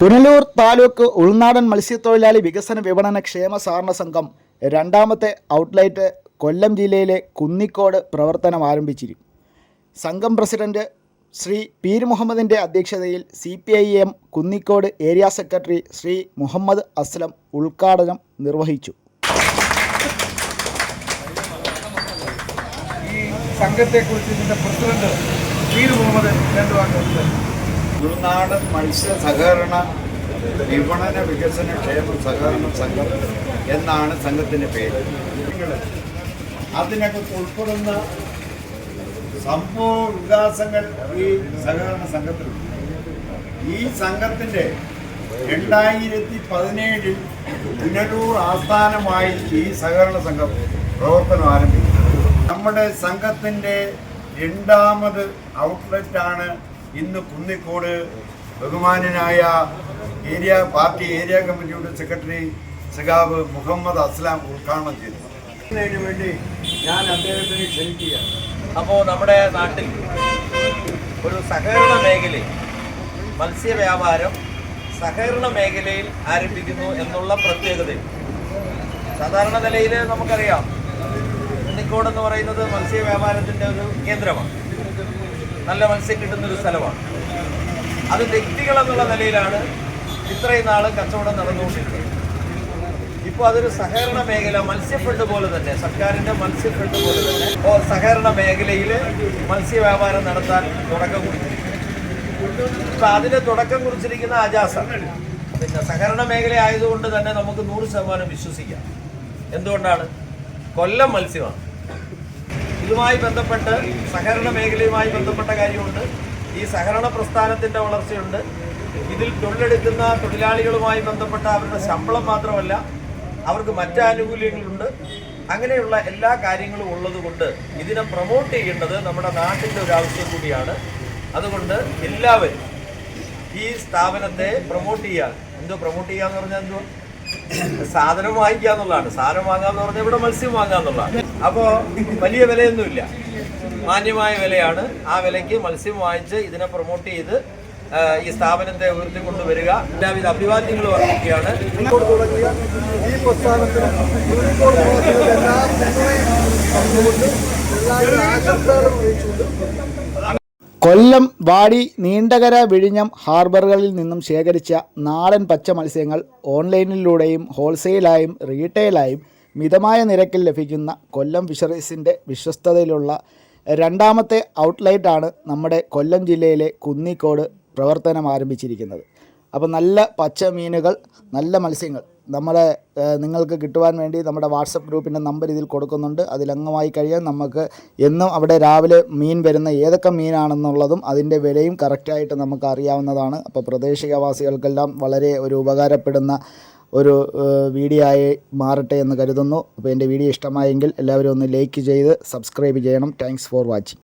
പുനലൂർ താലൂക്ക് ഉൾനാടൻ മത്സ്യത്തൊഴിലാളി വികസന വിപണന ക്ഷേമ സഹകരണ സംഘം രണ്ടാമത്തെ ഔട്ട്ലെറ്റ് കൊല്ലം ജില്ലയിലെ കുന്നിക്കോട് പ്രവർത്തനം ആരംഭിച്ചിരിക്കും. സംഘം പ്രസിഡന്റ് ശ്രീ പീർ മുഹമ്മദിൻ്റെ അധ്യക്ഷതയിൽ CPIM Kunnicode area secretary Shri Muhammad Aslam ഉദ്ഘാടനം നിർവഹിച്ചു. ഈ സംഘത്തെക്കുറിച്ച് ഇതിൻ്റെ പ്രസിഡന്റ് പീർ മുഹമ്മദ് രണ്ട് വാക്കുകൾ. ഉൾനാടൻ മത്സ്യ സഹകരണ വിപണന വികസന ക്ഷേമ സഹകരണ സംഘം എന്നാണ് സംഘത്തിൻ്റെ പേര്. അതിനകത്ത് ഉൾപ്പെടുന്ന സംഭവ വികാസങ്ങൾ ഈ സഹകരണ സംഘത്തിലുണ്ട്. ഈ സംഘത്തിൻ്റെ 2017 പുനലൂർ ആസ്ഥാനമായി ഈ സഹകരണ സംഘം പ്രവർത്തനം ആരംഭിച്ചു. നമ്മുടെ സംഘത്തിൻ്റെ രണ്ടാമത് ഔട്ട്ലെറ്റാണ് ഇന്ന് കുന്നിക്കോട് ബഹുമാന്യനായ പാർട്ടി ഏരിയ കമ്മിറ്റിയുടെ സെക്രട്ടറി സഖാവ് മുഹമ്മദ് അസ്ലാം ഉദ്ഘാടനം ചെയ്തു. അതിനു വേണ്ടി ഞാൻ അദ്ദേഹത്തിന് ക്ഷണിക്കുകയാണ്. അപ്പോൾ നമ്മുടെ നാട്ടിൽ ഒരു സഹകരണ മേഖലയിൽ മത്സ്യവ്യാപാരം സഹകരണ മേഖലയിൽ ആരംഭിക്കുന്നു എന്നുള്ള പ്രത്യേകത സാധാരണ നിലയിൽ നമുക്കറിയാം. കുന്നിക്കോട് എന്ന് പറയുന്നത് മത്സ്യവ്യാപാരത്തിൻ്റെ ഒരു കേന്ദ്രമാണ്. നല്ല മത്സ്യം കിട്ടുന്നൊരു സ്ഥലമാണ്. അത് വ്യക്തികളെന്നുള്ള നിലയിലാണ് ഇത്രയും നാൾ കച്ചവടം നടന്നുകൊണ്ടിരിക്കുന്നത്. ഇപ്പോൾ അതൊരു സഹകരണ മേഖല, മത്സ്യഫെഡ് പോലെ തന്നെ, സർക്കാരിൻ്റെ മത്സ്യഫെഡ് പോലെ തന്നെ സഹകരണ മേഖലയിൽ മത്സ്യവ്യാപാരം നടത്താൻ തുടക്കം കുറിച്ചിരിക്കുന്നു. ഇപ്പം അതിന് തുടക്കം കുറിച്ചിരിക്കുന്ന അജാസ പിന്നെ സഹകരണ മേഖല ആയതുകൊണ്ട് തന്നെ നമുക്ക് 100% വിശ്വസിക്കാം. എന്തുകൊണ്ടാണ്? കൊല്ലം മത്സ്യമാണ്. ഇതുമായി ബന്ധപ്പെട്ട് സഹകരണ മേഖലയുമായി ബന്ധപ്പെട്ട കാര്യമുണ്ട്. ഈ സഹകരണ പ്രസ്ഥാനത്തിൻ്റെ വളർച്ചയുണ്ട്. ഇതിൽ തൊഴിലെടുക്കുന്ന തൊഴിലാളികളുമായി ബന്ധപ്പെട്ട അവരുടെ ശമ്പളം മാത്രമല്ല, അവർക്ക് മറ്റ് ആനുകൂല്യങ്ങളുണ്ട്. അങ്ങനെയുള്ള എല്ലാ കാര്യങ്ങളും ഉള്ളതുകൊണ്ട് ഇതിനെ പ്രൊമോട്ട് ചെയ്യേണ്ടത് നമ്മുടെ നാട്ടിൻ്റെ ഒരു ആവശ്യം കൂടിയാണ്. അതുകൊണ്ട് എല്ലാവരും ഈ സ്ഥാപനത്തെ പ്രൊമോട്ട് ചെയ്യാൻ, പ്രൊമോട്ട് ചെയ്യാന്ന് പറഞ്ഞാൽ സാധനം വാങ്ങിക്കുക എന്നുള്ളതാണ്. സാധനം വാങ്ങാന്ന് പറഞ്ഞാൽ ഇവിടെ മത്സ്യം വാങ്ങാന്നുള്ളതാണ്. അപ്പോൾ വലിയ വിലയൊന്നുമില്ല, മാന്യമായ വിലയാണ്. ആ വിലയ്ക്ക് മത്സ്യം വാങ്ങിച്ച് ഇതിനെ പ്രൊമോട്ട് ചെയ്ത് ഈ സ്ഥാപനത്തെ ഉയർത്തിക്കൊണ്ടുവരിക. എല്ലാവിധ അഭിവാദ്യങ്ങളും അർപ്പിക്കുകയാണ്. ഈ പ്രസ്ഥാനത്തിന് കൊല്ലം, വാടി, നീണ്ടകര, വിഴിഞ്ഞം ഹാർബറുകളിൽ നിന്നും ശേഖരിച്ച നാടൻ പച്ച മത്സ്യങ്ങൾ ഓൺലൈനിലൂടെയും ഹോൾസെയിലായും റീറ്റെയിലായും മിതമായ നിരക്കിൽ ലഭിക്കുന്ന കൊല്ലം ഫിഷറീസിൻ്റെ വിശ്വസ്തതയിലുള്ള രണ്ടാമത്തെ ഔട്ട്ലെറ്റാണ് നമ്മുടെ കൊല്ലം ജില്ലയിലെ കുന്നിക്കോട് പ്രവർത്തനം ആരംഭിച്ചിരിക്കുന്നത്. അപ്പോൾ നല്ല പച്ച മീനുകൾ, നല്ല മത്സ്യങ്ങൾ നിങ്ങൾക്ക് കിട്ടുവാൻ വേണ്ടി നമ്മുടെ വാട്സപ്പ് ഗ്രൂപ്പിൻ്റെ നമ്പർ ഇതിൽ കൊടുക്കുന്നുണ്ട്. അതിലംഗമായി കഴിയാൻ നമുക്ക് എന്നും അവിടെ രാവിലെ മീൻ വരുന്ന ഏതൊക്കെ മീനാണെന്നുള്ളതും അതിൻ്റെ വിലയും കറക്റ്റായിട്ട് നമുക്ക് അറിയാവുന്നതാണ്. അപ്പോൾ പ്രദേശവാസികൾക്കെല്ലാം വളരെ ഒരു ഉപകാരപ്പെടുന്ന ഒരു വീഡിയോ ആയി മാറട്ടെ എന്ന് കരുതുന്നു. അപ്പോൾ എൻ്റെ വീഡിയോ ഇഷ്ടമായെങ്കിൽ എല്ലാവരും ഒന്ന് ലൈക്ക് ചെയ്ത് സബ്സ്ക്രൈബ് ചെയ്യണം. Thanks for watching.